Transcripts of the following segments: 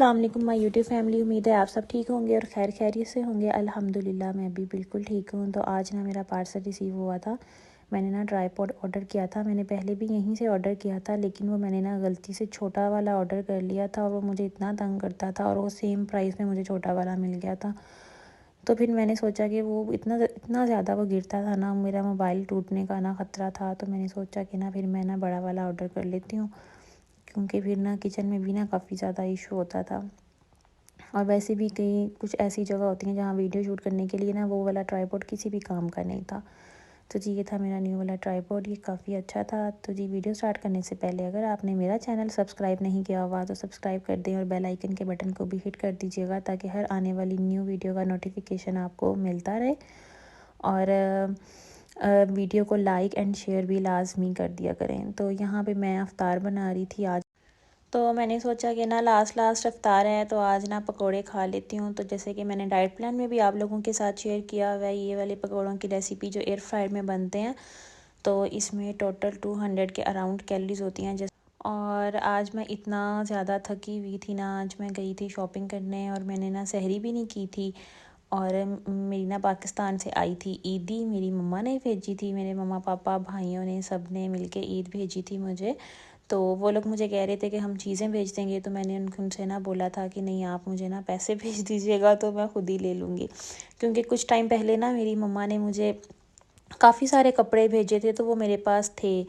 السلام علیکم مائی YouTube family, امید ہے آپ سب ٹھیک ہوں گے اور خیر خیریت سے ہوں گے۔ الحمدللہ میں بھی بالکل ٹھیک ہوں۔ تو آج نا میرا پارسل ریسیو ہوا تھا۔ میں نے نا ٹرائی پوڈ آرڈر کیا تھا، میں نے پہلے بھی یہیں سے آرڈر کیا تھا، لیکن وہ میں نے نا غلطی سے چھوٹا والا آرڈر کر لیا تھا اور وہ مجھے اتنا تنگ کرتا تھا اور وہ سیم پرائس میں مجھے چھوٹا والا مل گیا تھا۔ تو پھر میں نے سوچا کہ وہ اتنا زیادہ وہ گرتا تھا نا، میرا موبائل ٹوٹنے کا نا خطرہ تھا، تو میں نے سوچا کہ نا پھر میں نا بڑا والا آرڈر کر لیتی ہوں، کیونکہ پھر نا کچن میں بھی نا کافی زیادہ ایشو ہوتا تھا۔ اور ویسے بھی کچھ ایسی جگہ ہوتی ہیں جہاں ویڈیو شوٹ کرنے کے لیے نا وہ والا ٹرائی پوڈ کسی بھی کام کا نہیں تھا۔ تو جی یہ تھا میرا نیو والا ٹرائی پوڈ، یہ کافی اچھا تھا۔ تو جی ویڈیو سٹارٹ کرنے سے پہلے اگر آپ نے میرا چینل سبسکرائب نہیں کیا ہوا تو سبسکرائب کر دیں اور بیل آئیکن کے بٹن کو بھی ہٹ کر دیجیے گا، تاکہ ہر آنے والی نیو ویڈیو کا نوٹیفیکیشن آپ کو ملتا رہے۔ اور ویڈیو کو لائک اینڈ شیئر بھی لازمی کر دیا کریں۔ تو یہاں پہ میں افطار بنا رہی تھی آج، تو میں نے سوچا کہ نا لاسٹ افطار ہے تو آج نا پکوڑے کھا لیتی ہوں۔ تو جیسے کہ میں نے ڈائٹ پلان میں بھی آپ لوگوں کے ساتھ شیئر کیا ہوا ہے، یہ والے پکوڑوں کی ریسیپی جو ایئر فرائر میں بنتے ہیں، تو اس میں ٹوٹل 200 کے اراؤنڈ کیلریز ہوتی ہیں۔ اور آج میں اتنا زیادہ تھکی ہوئی تھی نا، آج میں گئی تھی شاپنگ کرنے اور میں نے نا سحری بھی نہیں کی تھی، اور میری نا پاکستان سے آئی تھی عیدی، میری مما نے بھیجی تھی، میرے مما پاپا بھائیوں نے سب نے مل کے عید بھیجی تھی مجھے۔ تو وہ لوگ مجھے کہہ رہے تھے کہ ہم چیزیں بھیج دیں گے، تو میں نے ان سے نا بولا تھا کہ نہیں، آپ مجھے نا پیسے بھیج دیجیے گا تو میں خود ہی لے لوں گی، کیونکہ کچھ ٹائم پہلے نا میری مما نے مجھے کافی سارے کپڑے بھیجے تھے تو وہ میرے پاس تھے،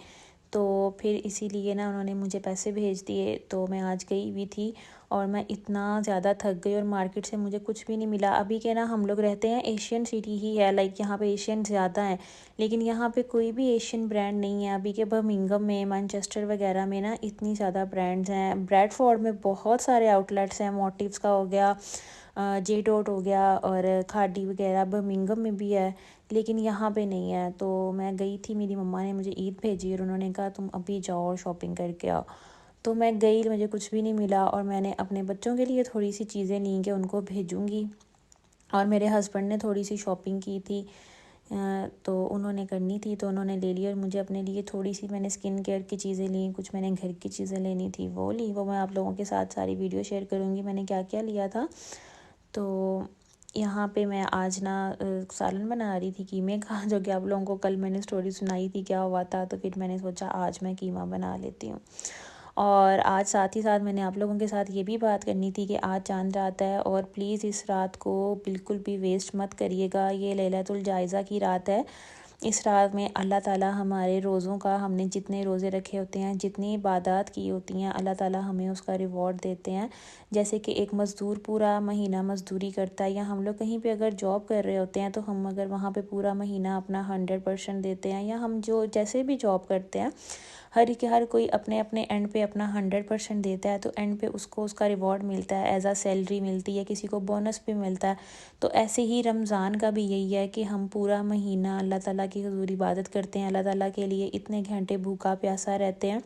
تو پھر اسی لیے نا انہوں نے مجھے پیسے بھیج دیے۔ تو میں آج گئی ہوئی تھی اور میں اتنا زیادہ تھک گئی اور مارکیٹ سے مجھے کچھ بھی نہیں ملا۔ ابھی کے نا ہم لوگ رہتے ہیں ایشین سٹی ہی ہے، لائک یہاں پہ ایشین زیادہ ہیں، لیکن یہاں پہ کوئی بھی ایشین برانڈ نہیں ہے۔ ابھی کے برمنگھم میں، مانچسٹر وغیرہ میں نا اتنی زیادہ برانڈز ہیں، بریڈ فورڈ میں بہت سارے آؤٹ لیٹس ہیں، موٹیوز کا ہو گیا، جے ڈاٹ ہو گیا، اور کھاڈی وغیرہ برمنگھم میں بھی ہے، لیکن یہاں پہ نہیں ہے۔ تو میں گئی تھی، میری مما نے مجھے عید بھیجی اور انہوں نے کہا تم ابھی جاؤ اور شاپنگ کر کے آؤ۔ تو میں گئی، مجھے کچھ بھی نہیں ملا، اور میں نے اپنے بچوں کے لیے تھوڑی سی چیزیں لیں کہ ان کو بھیجوں گی، اور میرے ہسبینڈ نے تھوڑی سی شاپنگ کی تھی، تو انہوں نے کرنی تھی تو انہوں نے لے لی، اور مجھے اپنے لیے تھوڑی سی میں نے سکن کیئر کی چیزیں لیں، کچھ میں نے گھر کی چیزیں لینی تھی وہ لی، وہ میں آپ لوگوں کے ساتھ ساری ویڈیو شیئر کروں گی میں نے کیا کیا لیا تھا۔ تو یہاں پہ میں آج نا سالن بنا رہی تھی قیمے کا، جو کہ آپ لوگوں کو کل میں نے سٹوری سنائی تھی کیا ہوا تھا، تو پھر میں نے سوچا آج میں قیمہ بنا لیتی ہوں۔ اور آج ساتھ ہی ساتھ میں نے آپ لوگوں کے ساتھ یہ بھی بات کرنی تھی کہ آج چاند رات ہے، اور پلیز اس رات کو بالکل بھی ویسٹ مت کریے گا، یہ لیلۃ الجائزہ کی رات ہے۔ اس رات میں اللہ تعالیٰ ہمارے روزوں کا، ہم نے جتنے روزے رکھے ہوتے ہیں، جتنی عبادات کی ہوتی ہیں، اللہ تعالیٰ ہمیں اس کا ریوارڈ دیتے ہیں۔ جیسے کہ ایک مزدور پورا مہینہ مزدوری کرتا ہے، یا ہم لوگ کہیں پہ اگر جاب کر رہے ہوتے ہیں تو ہم اگر وہاں پہ پورا مہینہ اپنا 100% دیتے ہیں، یا ہم جو جیسے بھی جاب کرتے ہیں، ہر کوئی اپنے اپنے اینڈ پہ اپنا 100% دیتا ہے، تو اینڈ پہ اس کو اس کا ریوارڈ ملتا ہے، ایز سیلری ملتی ہے، کسی کو بونس بھی ملتا ہے۔ تو ایسے ہی رمضان کا بھی یہی ہے کہ ہم پورا مہینہ اللہ تعالیٰ کی حضور عبادت کرتے ہیں، اللہ تعالیٰ کے لیے اتنے گھنٹے بھوکا پیاسا رہتے ہیں،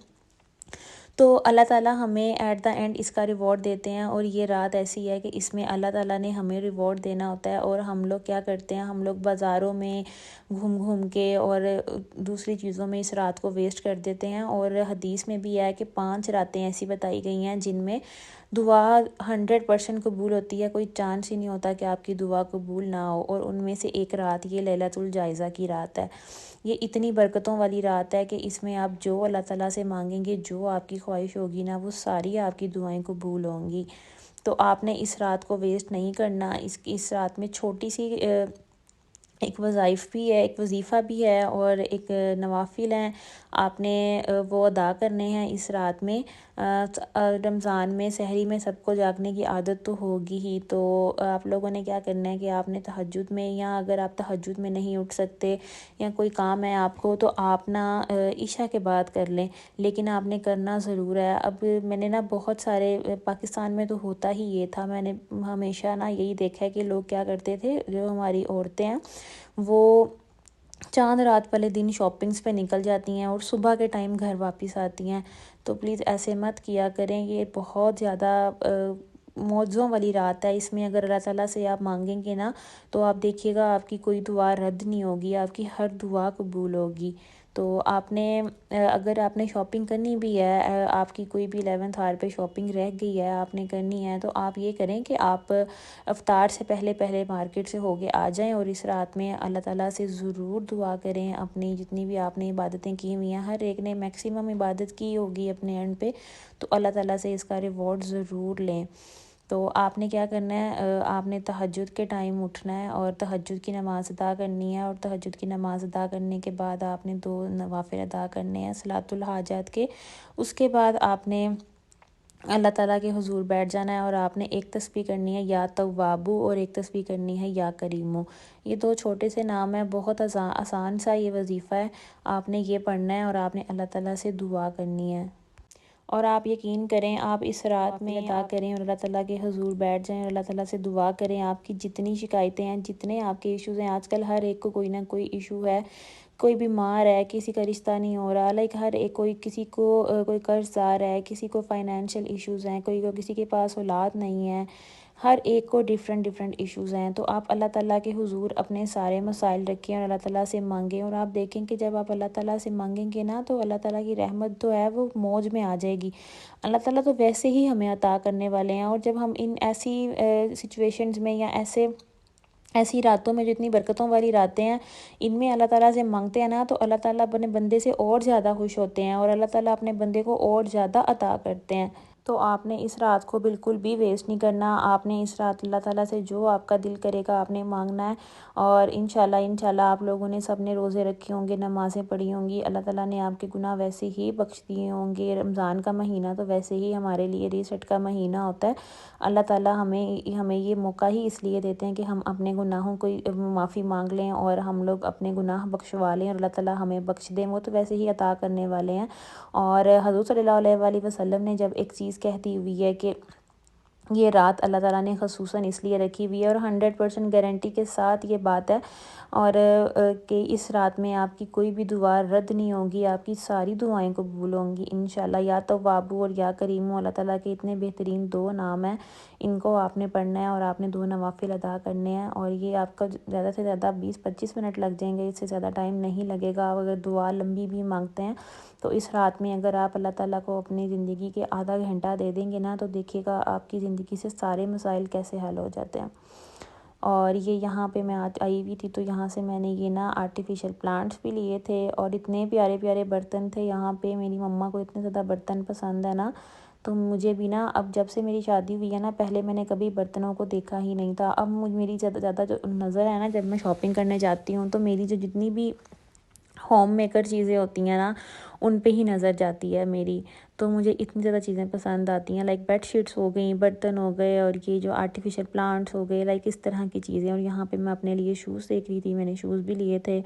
تو اللہ تعالیٰ ہمیں ایٹ دا اینڈ اس کا ریوارڈ دیتے ہیں۔ اور یہ رات ایسی ہے کہ اس میں اللہ تعالیٰ نے ہمیں ریوارڈ دینا ہوتا ہے، اور ہم لوگ کیا کرتے ہیں، ہم لوگ بازاروں میں گھوم کے اور دوسری چیزوں میں اس رات کو ویسٹ کر دیتے ہیں۔ اور حدیث میں بھی ہے کہ 5 راتیں ایسی بتائی گئی ہیں جن میں دعا 100% قبول ہوتی ہے، کوئی چانس ہی نہیں ہوتا کہ آپ کی دعا قبول نہ ہو، اور ان میں سے ایک رات یہ لیلۃ الجائزہ کی رات ہے۔ یہ اتنی برکتوں والی رات ہے کہ اس میں آپ جو اللہ تعالیٰ سے مانگیں گے، جو آپ کی خواہش ہوگی نا، وہ ساری آپ کی دعائیں قبول ہوں گی۔ تو آپ نے اس رات کو ویسٹ نہیں کرنا۔ اس رات میں چھوٹی سی ایک وظیفہ بھی ہے اور ایک نوافل ہیں، آپ نے وہ ادا کرنے ہیں اس رات میں۔ رمضان میں سحری میں سب کو جاگنے کی عادت تو ہوگی ہی، تو آپ لوگوں نے کیا کرنا ہے کہ آپ نے تہجد میں، یا اگر آپ تہجد میں نہیں اٹھ سکتے یا کوئی کام ہے آپ کو، تو آپ نا عشاء کے بعد کر لیں، لیکن آپ نے کرنا ضرور ہے۔ اب میں نے نا بہت سارے، پاکستان میں تو ہوتا ہی یہ تھا، میں نے ہمیشہ نا یہی دیکھا ہے کہ لوگ کیا کرتے تھے، جو ہماری عورتیں ہیں وہ چاند رات والے دن شاپنگز پہ نکل جاتی ہیں اور صبح کے ٹائم گھر واپس آتی ہیں۔ تو پلیز ایسے مت کیا کریں، یہ بہت زیادہ معجزوں والی رات ہے۔ اس میں اگر اللہ تعالیٰ سے آپ مانگیں گے نا، تو آپ دیکھیے گا آپ کی کوئی دعا رد نہیں ہوگی، آپ کی ہر دعا قبول ہوگی۔ تو آپ نے اگر آپ نے شاپنگ کرنی بھی ہے، آپ کی کوئی بھی 11th آور پہ شاپنگ رہ گئی ہے، آپ نے کرنی ہے، تو آپ یہ کریں کہ آپ افطار سے پہلے مارکیٹ سے ہو کے آ جائیں، اور اس رات میں اللہ تعالیٰ سے ضرور دعا کریں. اپنی جتنی بھی آپ نے عبادتیں کی ہوئی ہیں، ہر ایک نے میکسیمم عبادت کی ہوگی اپنے اینڈ پہ، تو اللہ تعالیٰ سے اس کا ریوارڈ ضرور لیں. تو آپ نے کیا کرنا ہے، آپ نے تہجد کے ٹائم اٹھنا ہے اور تہجد کی نماز ادا کرنی ہے، اور تہجد کی نماز ادا کرنے کے بعد آپ نے 2 نوافل ادا کرنے ہیں صلاۃ الحاجات کے. اس کے بعد آپ نے اللہ تعالیٰ کے حضور بیٹھ جانا ہے، اور آپ نے ایک تسبیح کرنی ہے یا توابو، اور ایک تسبیح کرنی ہے یا کریمو. یہ 2 چھوٹے سے نام ہیں، بہت آسان سا یہ وظیفہ ہے. آپ نے یہ پڑھنا ہے اور آپ نے اللہ تعالیٰ سے دعا کرنی ہے. اور آپ یقین کریں، آپ اس رات میں ادا کریں اور اللہ تعالیٰ کے حضور بیٹھ جائیں اور اللہ تعالیٰ سے دعا کریں. آپ کی جتنی شکایتیں ہیں، جتنے آپ کے ایشوز ہیں، آج کل ہر ایک کو کوئی نہ کوئی ایشو ہے، کوئی بیمار ہے، کسی کا رشتہ نہیں ہو رہا، ہر ایک کسی کو کوئی قرض دار ہے، کسی کو فائنینشیل ایشوز ہیں، کسی کے پاس اولاد نہیں ہے، ہر ایک کو ڈیفرنٹ ایشوز ہیں. تو آپ اللہ تعالیٰ کے حضور اپنے سارے مسائل رکھیں اور اللہ تعالیٰ سے مانگیں، اور آپ دیکھیں کہ جب آپ اللہ تعالیٰ سے مانگیں گے نا، تو اللہ تعالیٰ کی رحمت تو ہے وہ موج میں آ جائے گی. اللہ تعالیٰ تو ویسے ہی ہمیں عطا کرنے والے ہیں، اور جب ہم ان ایسی سچویشنز میں یا ایسی راتوں میں، جو اتنی برکتوں والی راتیں ہیں، ان میں اللہ تعالیٰ سے مانگتے ہیں نا، تو اللہ تعالیٰ اپنے بندے سے اور زیادہ خوش ہوتے ہیں، اور اللہ تعالیٰ اپنے بندے کو اور زیادہ عطا کرتے ہیں. تو آپ نے اس رات کو بالکل بھی ویسٹ نہیں کرنا. آپ نے اس رات اللہ تعالیٰ سے جو آپ کا دل کرے گا آپ نے مانگنا ہے. اور انشاءاللہ آپ لوگوں نے سب نے روزے رکھے ہوں گے، نمازیں پڑھی ہوں گی، اللہ تعالیٰ نے آپ کے گناہ ویسے ہی بخش دیے ہوں گے. رمضان کا مہینہ تو ویسے ہی ہمارے لیے ریسٹ کا مہینہ ہوتا ہے. اللہ تعالیٰ ہمیں یہ موقع ہی اس لیے دیتے ہیں کہ ہم اپنے گناہوں کو معافی مانگ لیں، اور ہم لوگ اپنے گناہ بخشوا لیں، اور اللہ تعالیٰ ہمیں بخش دیں. وہ تو ویسے ہی عطا کرنے والے ہیں. اور حضور صلی اللہ علیہ وآلہ وسلم نے جب ایک چیز کہتی ہوئی ہے کہ یہ رات اللہ تعالیٰ نے خصوصاً اس لیے رکھی ہوئی ہے، اور 100% گارنٹی کے ساتھ یہ بات ہے، اور کہ اس رات میں آپ کی کوئی بھی دعا رد نہیں ہوگی، آپ کی ساری دعائیں قبول ہوں گی انشاءاللہ. یا توابو اور یا کریمو، اللہ تعالیٰ کے اتنے بہترین 2 نام ہیں، ان کو آپ نے پڑھنا ہے اور آپ نے 2 نوافل ادا کرنے ہیں. اور یہ آپ کا زیادہ سے زیادہ 20-25 منٹ لگ جائیں گے، اس سے زیادہ ٹائم نہیں لگے گا. اگر دعا لمبی بھی مانگتے ہیں تو اس رات میں اگر آپ اللہ تعالیٰ کو اپنی زندگی کے آدھا گھنٹہ دے دیں گے نا، تو دیکھیے گا آپ کی زندگی سے سارے مسائل کیسے حل ہو جاتے ہیں. اور یہ یہاں پہ میں آئی ہوئی تھی، تو یہاں سے میں نے یہ نا آرٹیفیشل پلانٹس بھی لیے تھے، اور اتنے پیارے پیارے برتن تھے یہاں پہ. میری مما کو اتنے زیادہ برتن پسند ہے نا، تو مجھے بھی نا، اب جب سے میری شادی ہوئی ہے نا، پہلے میں نے کبھی برتنوں کو دیکھا ہی نہیں تھا. اب میری زیادہ جو نظر ہے نا، جب میں شاپنگ کرنے جاتی ہوں، تو میری جو جتنی بھی ہوم میکر چیزیں ہوتی ہیں نا، ان پہ ہی نظر جاتی ہے میری. تو مجھے اتنی زیادہ چیزیں پسند آتی ہیں، بیڈ شیٹس ہو گئیں، برتن ہو گئے، اور یہ جو آرٹیفیشل پلانٹس ہو گئے، اس طرح کی چیزیں. اور یہاں پہ میں اپنے لیے شوز دیکھ رہی تھی، میں نے شوز بھی لیے تھے.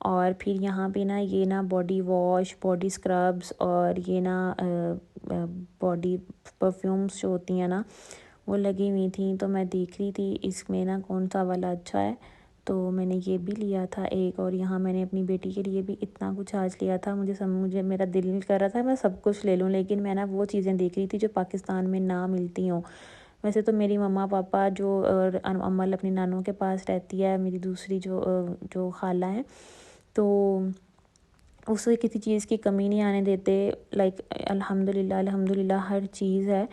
اور پھر یہاں پہ نا یہ نا باڈی واش، باڈی اسکربس، اور یہ نا باڈی پرفیومس جو ہوتی ہیں نا، وہ لگی ہوئی تھیں. تو میں دیکھ رہی تھی اس میں نا کون سا والا اچھا ہے، تو میں نے یہ بھی لیا تھا ایک. اور یہاں میں نے اپنی بیٹی کے لیے بھی اتنا کچھ آج لیا تھا. مجھے میرا دل کر رہا تھا میں سب کچھ لے لوں، لیکن میں نا وہ چیزیں دیکھ رہی تھی جو پاکستان میں نہ ملتی ہوں. ویسے تو میری مما پاپا جو عمل اپنی نانوں کے پاس رہتی ہے، میری دوسری جو خالہ ہیں، تو اسے کسی چیز کی کمی نہیں آنے دیتے. الحمدللہ ہر چیز ہے.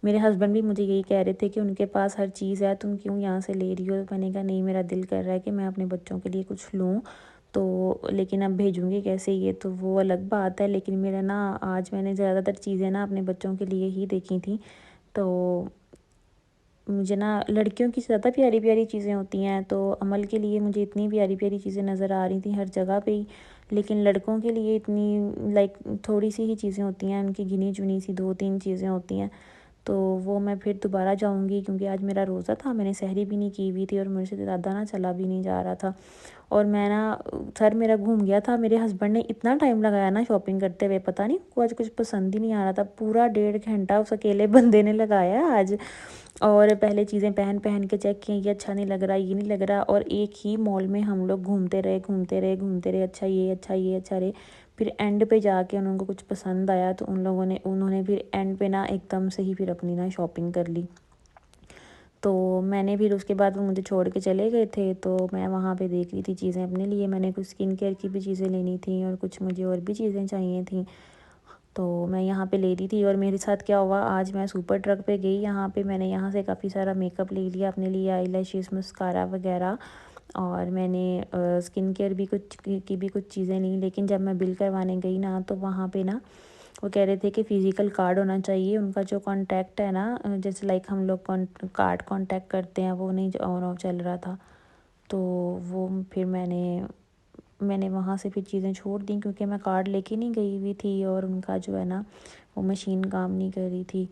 میرے ہسبینڈ بھی مجھے یہی کہہ رہے تھے کہ ان کے پاس ہر چیز ہے، تم کیوں یہاں سے لے رہی ہو. میں نے کہا نہیں، میرا دل کر رہا ہے کہ میں اپنے بچوں کے لیے کچھ لوں، تو لیکن اب بھیجوں گی کیسے، یہ تو وہ الگ بات ہے. لیکن میرا نا آج میں نے زیادہ تر چیزیں نا اپنے بچوں کے لیے ہی دیکھی تھیں. تو مجھے نا لڑکیوں کی زیادہ پیاری پیاری چیزیں ہوتی ہیں، تو عمل کے لیے مجھے اتنی پیاری پیاری چیزیں نظر آ رہی تھیں ہر جگہ پہ ہی. لیکن لڑکوں کے لیے اتنی تھوڑی سی ہی چیزیں ہوتی ہیں، ان کی گنی چنی سی 2-3 چیزیں ہوتی ہیں. تو وہ میں پھر دوبارہ جاؤں گی، کیونکہ آج میرا روزہ تھا، میں نے سحری بھی نہیں کی ہوئی تھی، اور مجھ سے زیادہ نا چلا بھی نہیں جا رہا تھا. اور میں نا سر میرا گھوم گیا تھا. میرے ہسبینڈ نے اتنا ٹائم لگایا نا شاپنگ کرتے ہوئے، پتہ نہیں کو آج کچھ پسند ہی نہیں آ رہا تھا. پورا 1.5 گھنٹہ اس اکیلے بندے نے لگایا آج. اور پہلے چیزیں پہن کے چیک کیں، یہ اچھا نہیں لگ رہا، یہ نہیں لگ رہا. اور ایک ہی مال میں ہم لوگ گھومتے رہے. اچھا یہ اچھا رہے. پھر اینڈ پہ جا کے انہوں کو کچھ پسند آیا، تو انہوں نے پھر اینڈ پہ نا ایک دم سے ہی پھر اپنی نا شاپنگ کر لی. تو میں نے پھر اس کے بعد وہ مجھے چھوڑ کے چلے گئے تھے، تو میں وہاں پہ دیکھ رہی تھی چیزیں اپنے لیے. میں نے کچھ اسکن کیئر کی بھی چیزیں لینی تھیں اور کچھ مجھے اور بھی چیزیں چاہیے تھیں، تو میں یہاں پہ لے رہی تھی. اور میرے ساتھ کیا ہوا، آج میں سپر ٹرک پہ گئی، یہاں پہ میں نے یہاں سے کافی سارا میک اپ لے لیا اپنے لیے، آئی لیشز، مسکارا وغیرہ، اور میں نے اسکن کیئر بھی کچھ چیزیں لیں. لیکن جب میں بل کروانے گئی نا، تو وہاں پہ نا وہ کہہ رہے تھے کہ فزیکل کارڈ ہونا چاہیے. ان کا جو کانٹیکٹ ہے نا، جیسے لائک ہم لوگ کارڈ کانٹیکٹ کرتے ہیں، وہ نہیں چل رہا تھا. تو وہ پھر میں نے وہاں سے پھر چیزیں چھوڑ دیں، کیونکہ میں کارڈ لے کے نہیں گئی ہوئی تھی اور ان کا جو ہے نا وہ مشین کام نہیں کر رہی تھی.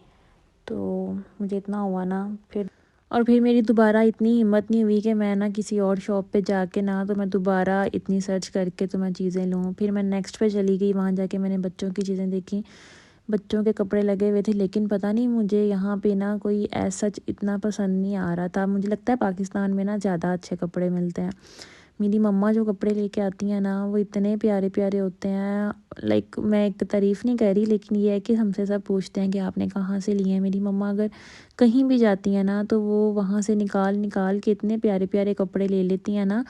تو مجھے اتنا ہوا نا پھر میری دوبارہ اتنی ہمت نہیں ہوئی کہ میں نا کسی اور شاپ پہ جا کے نا، تو میں دوبارہ اتنی سرچ کر کے تو میں چیزیں لوں. پھر میں نیکسٹ پہ چلی گئی، وہاں جا کے میں نے بچوں کی چیزیں دیکھی، بچوں کے کپڑے لگے ہوئے تھے. لیکن پتہ نہیں مجھے یہاں پہ نا کوئی ایسا اتنا پسند نہیں آ رہا تھا. مجھے لگتا ہے پاکستان میں نا زیادہ اچھے کپڑے ملتے ہیں. میری مما جو کپڑے لے کے آتی ہیں نا، وہ اتنے پیارے پیارے ہوتے ہیں. لائک میں ایک تعریف نہیں کہہ رہی، لیکن یہ ہے کہ ہم سے سب پوچھتے ہیں کہ آپ نے کہاں سے لیے ہیں. میری مما اگر کہیں بھی جاتی ہیں نا، تو وہ وہاں سے نکال کے اتنے پیارے پیارے کپڑے لے لیتی ہیں نا.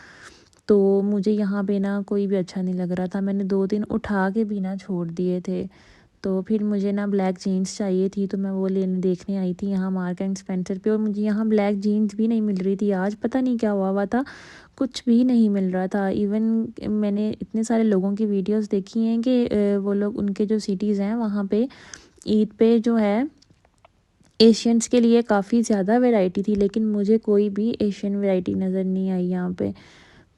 تو مجھے یہاں پہ نا کوئی بھی اچھا نہیں لگ رہا تھا. میں نے 2 دن اٹھا کے بھی نا چھوڑ دیے تھے. تو پھر مجھے نا بلیک جینس چاہیے تھی، تو میں وہ دیکھنے آئی تھی یہاں مارک اینڈ اسپینسر پہ، اور مجھے یہاں بلیک جینس بھی نہیں مل رہی تھی. آج پتہ نہیں کیا ہوا تھا، کچھ بھی نہیں مل رہا تھا. ایون میں نے اتنے سارے لوگوں کی ویڈیوز دیکھی ہیں کہ وہ لوگ، ان کے جو سٹیز ہیں وہاں پہ عید پہ جو ہے ایشینس کے لیے کافی زیادہ ویرائٹی تھی، لیکن مجھے کوئی بھی ایشین ویرائٹی نظر نہیں آئی یہاں پہ.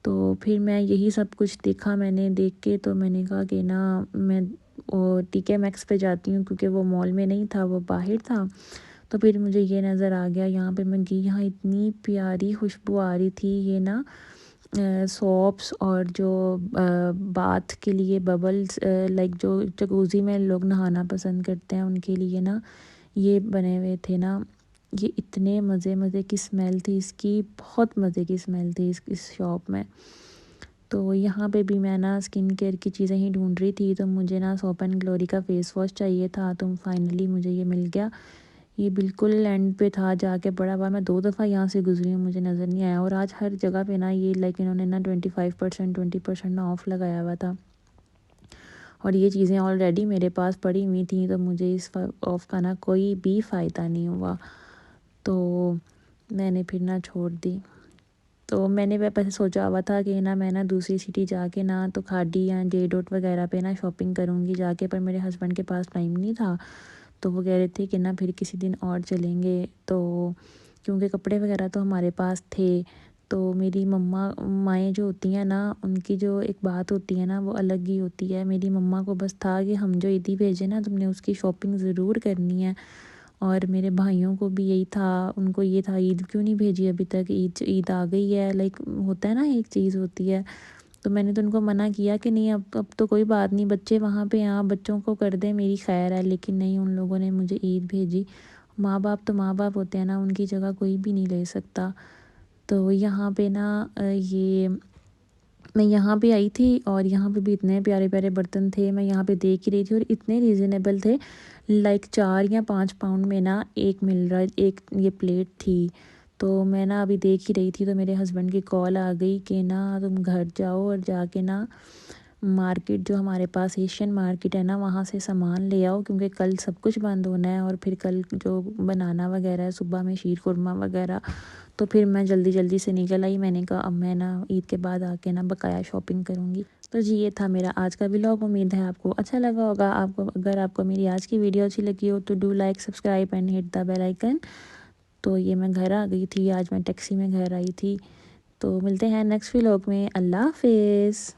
تو پھر میں یہی سب کچھ دیکھا، میں نے دیکھ کے تو میں نے کہا کہ نا میں ٹی کے میکس پہ جاتی ہوں، کیونکہ وہ مال میں نہیں تھا، وہ باہر تھا. تو پھر مجھے یہ نظر آ گیا، یہاں پہ میں گئی، یہاں اتنی پیاری خوشبو آ رہی تھی. یہ نا سوپس اور جو باتھ کے لیے ببلز، لائک جو جکوزی میں لوگ نہانا پسند کرتے ہیں ان کے لیے نا یہ بنے ہوئے تھے نا. یہ اتنے مزے کی اسمیل تھی اس کی، بہت مزے کی اسمیل تھی اس شاپ میں. تو یہاں پہ بھی میں نا اسکن کیئر کی چیزیں ہی ڈھونڈ رہی تھی. تو مجھے نا سوپ اینڈ گلوری کا فیس واش چاہیے تھا، تو فائنلی مجھے یہ مل گیا. یہ بالکل اینڈ پہ تھا جا کے، بڑا بار میں 2 دفعہ یہاں سے گزری ہوں، مجھے نظر نہیں آیا. اور آج ہر جگہ پہ نا یہ لائک انہوں نے نا 20% آف لگایا ہوا تھا. اور یہ چیزیں آلریڈی میرے پاس پڑی ہوئی تھیں، تو مجھے اس آف کا نا کوئی بھی فائدہ نہیں ہوا. تو میں نے پھر نہ چھوڑ دی. تو میں نے پہلے سوچا ہوا تھا کہ نا میں نا دوسری سٹی جا کے نا تو کھاڈی یا جے ڈوٹ وغیرہ پہ نا شاپنگ کروں گی جا کے، پر میرے ہسبینڈ کے پاس ٹائم نہیں تھا. تو وہ کہہ رہے تھے کہ نا پھر کسی دن اور چلیں گے. تو کیونکہ کپڑے وغیرہ تو ہمارے پاس تھے. تو میری مائیں جو ہوتی ہیں نا، ان کی جو ایک بات ہوتی ہے نا وہ الگ ہی ہوتی ہے. میری مما کو بس تھا کہ ہم جو عیدی بھیجیں نا، تم نے اس کی شاپنگ ضرور کرنی ہے. اور میرے بھائیوں کو بھی یہی تھا، ان کو یہ تھا عید کیوں نہیں بھیجی ابھی تک، عید آ گئی ہے. لائک ہوتا ہے نا، ایک چیز ہوتی ہے. تو میں نے تو ان کو منع کیا کہ نہیں، اب تو کوئی بات نہیں، بچے وہاں پہ ہیں، بچوں کو کر دیں، میری خیر ہے. لیکن نہیں، ان لوگوں نے مجھے عید بھیجی. ماں باپ تو ماں باپ ہوتے ہیں نا، ان کی جگہ کوئی بھی نہیں لے سکتا. تو یہاں پہ نا میں یہاں پہ آئی تھی، اور یہاں پہ بھی اتنے پیارے پیارے برتن تھے. میں یہاں پہ دیکھ ہی رہی تھی، اور اتنے ریزنیبل تھے. لائک 4 یا 5 پاؤنڈ میں نا ایک مل رہا، ایک یہ پلیٹ تھی. تو میں نا ابھی دیکھ ہی رہی تھی، تو میرے ہسبینڈ کی کال آ گئی کہ نا تم گھر جاؤ اور جا کے نا مارکیٹ، جو ہمارے پاس ایشین مارکیٹ ہے نا، وہاں سے سامان لے آؤ، کیونکہ کل سب کچھ بند ہونا ہے. اور پھر کل جو بنانا وغیرہ ہے صبح میں، شیر خورما وغیرہ. تو پھر میں جلدی سے نکل آئی. میں نے کہا اب میں نا عید کے بعد آ کے نا بقایا شاپنگ کروں گی. تو جی یہ تھا میرا آج کا ولاگ. امید ہے آپ کو اچھا لگا ہوگا. اگر آپ کو میری آج کی ویڈیو اچھی لگی ہو تو do like, subscribe and hit the bell icon. تو یہ میں گھر آ گئی تھی، آج میں ٹیکسی میں گھر آئی تھی. تو ملتے ہیں نیکسٹ ولاگ میں. اللہ حافظ.